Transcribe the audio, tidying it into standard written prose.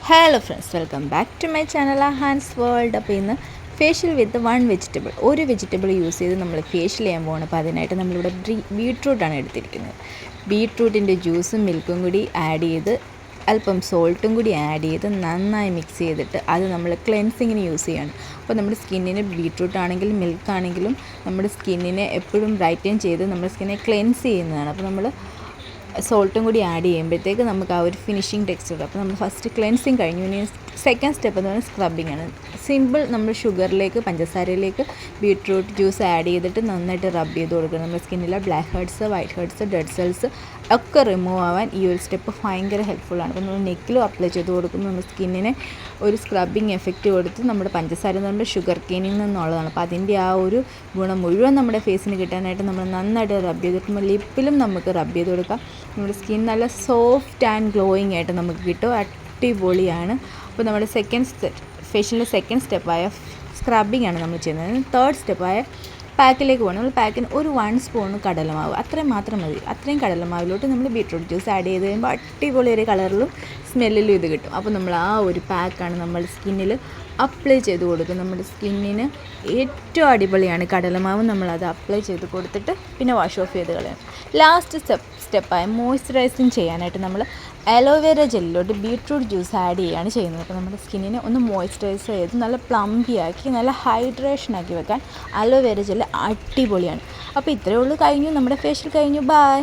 Hello friends, welcome back to my channel Hans world. അപ്പോൾ ഇന്ന് facial with one vegetable, ഒരു vegetable use ചെയ്ത് നമ്മൾ ഫേഷ്യൽ ചെയ്യാൻ പോകണം. അപ്പോൾ അതിനായിട്ട് നമ്മളിവിടെ ബീട്രൂട്ടാണ് എടുത്തിരിക്കുന്നത്. ബീട്രൂട്ടിൻ്റെ ജ്യൂസും മിൽക്കും കൂടി ആഡ് ചെയ്ത് അല്പം സോൾട്ടും കൂടി ആഡ് ചെയ്ത് നന്നായി മിക്സ് ചെയ്തിട്ട് അത് നമ്മൾ ക്ലെൻസിങ്ങിന് യൂസ് ചെയ്യാണ്. അപ്പോൾ നമ്മുടെ സ്കിന്നിന് ബീട്രൂട്ട് ആണെങ്കിലും മിൽക്കാണെങ്കിലും നമ്മുടെ സ്കിന്നിനെ എപ്പോഴും ബ്രൈറ്റൻ ചെയ്ത് നമ്മുടെ സ്കിന്നെ ക്ലെൻസ് ചെയ്യുന്നതാണ്. അപ്പോൾ നമ്മൾ സോൾട്ടും കൂടി ആഡ് ചെയ്യുമ്പോഴത്തേക്ക് നമുക്ക് ആ ഒരു ഫിനിഷിങ് ടെക്സ്ചർ. അപ്പോൾ നമ്മൾ ഫസ്റ്റ് ക്ലെൻസിങ് കഴിഞ്ഞു. ഇനി സെക്കൻഡ് സ്റ്റെപ്പ് എന്ന് പറയുന്നത് സ്ക്രബിങ് ആണ്. സിമ്പിൾ, നമ്മൾ ഷുഗറിലേക്ക് പഞ്ചസാരയിലേക്ക് ബീട്രൂട്ട് ജ്യൂസ് ആഡ് ചെയ്തിട്ട് നന്നായിട്ട് റബ്ബ് ചെയ്ത് കൊടുക്കണം. നമ്മുടെ സ്കിന്നിലെ blackheads, whiteheads, dead cells ഒക്കെ റിമൂവ് ആവാൻ ഈ ഒരു സ്റ്റെപ്പ് ഭയങ്കര ഹെൽപ്ഫുള്ളാണ്. അപ്പോൾ നമ്മൾ നെക്കിലും അപ്ലൈ ചെയ്ത് കൊടുക്കുമ്പോൾ നമ്മുടെ സ്കിന്നിനെ ഒരു സ്ക്രബിങ് എഫക്റ്റ് കൊടുത്ത് നമ്മുടെ പഞ്ചസാര എന്ന് പറയുമ്പോൾ ഷുഗർ കെയിനിൽ നിന്നുള്ളതാണ്. അപ്പോൾ അതിൻ്റെ ആ ഒരു ഗുണം മുഴുവൻ നമ്മുടെ ഫേസിന് കിട്ടാനായിട്ട് നമ്മൾ നന്നായിട്ട് റബ്ബ് ചെയ്ത് കൊടുക്കുമ്പോൾ ലിപ്പിലും നമുക്ക് റബ്ബ് ചെയ്ത് കൊടുക്കാം. നമ്മുടെ സ്കിൻ നല്ല സോഫ്റ്റ് ആൻഡ് ഗ്ലോയിങ് ആയിട്ട് നമുക്ക് കിട്ടും. അടിപൊളിയാണ്. അപ്പോൾ നമ്മുടെ ഫേഷ്യലിൻ്റെ സെക്കൻഡ് സ്റ്റെപ്പായ സ്ക്രബിങ് ആണ് നമ്മൾ ചെയ്യുന്നത്. തേർഡ് സ്റ്റെപ്പായ പാക്കിലേക്ക് പോകണം. നമ്മൾ പാക്കിന് ഒരു 1 സ്പൂൺ കടലമാവ്, അത്രയും മാത്രം മതി. അത്രയും കടലമാവിലോട്ട് നമ്മൾ ബീട്രൂട്ട് ജ്യൂസ് ആഡ് ചെയ്ത് കഴിയുമ്പോൾ അടിപൊളി ഒരു കളറിലും സ്മെല്ലിലും ഇത് കിട്ടും. അപ്പോൾ നമ്മൾ ആ ഒരു പാക്കാണ് നമ്മൾ സ്കിന്നിൽ അപ്ലൈ ചെയ്ത് കൊടുക്കും. നമ്മുടെ സ്കിന്നിന് ഏറ്റവും അടിപൊളിയാണ് കടലമാവ്. നമ്മളത് അപ്ലൈ ചെയ്ത് കൊടുത്തിട്ട് പിന്നെ വാഷ് ഓഫ് ചെയ്ത് കളയണം. ലാസ്റ്റ് സ്റ്റെപ്പായ മോയ്സ്ചറൈസിങ് ചെയ്യാനായിട്ട് നമ്മൾ അലോവേര ജെല്ലിലോട്ട് ബീട്രൂട്ട് ജ്യൂസ് ആഡ് ചെയ്യുകയാണ് ചെയ്യുന്നത്. അപ്പോൾ നമ്മുടെ സ്കിന്നിനെ ഒന്ന് മോയ്സ്ചറൈസ് ചെയ്ത് നല്ല പ്ലംബിയാക്കി നല്ല ഹൈഡ്രേഷനാക്കി വെക്കാൻ അലോവേര ജെല്ല് അടിപൊളിയാണ്. അപ്പോൾ ഇത്രയേ ഉള്ളൂ, കഴിഞ്ഞു, നമ്മുടെ ഫേഷ്യൽ കഴിഞ്ഞു. ബൈ.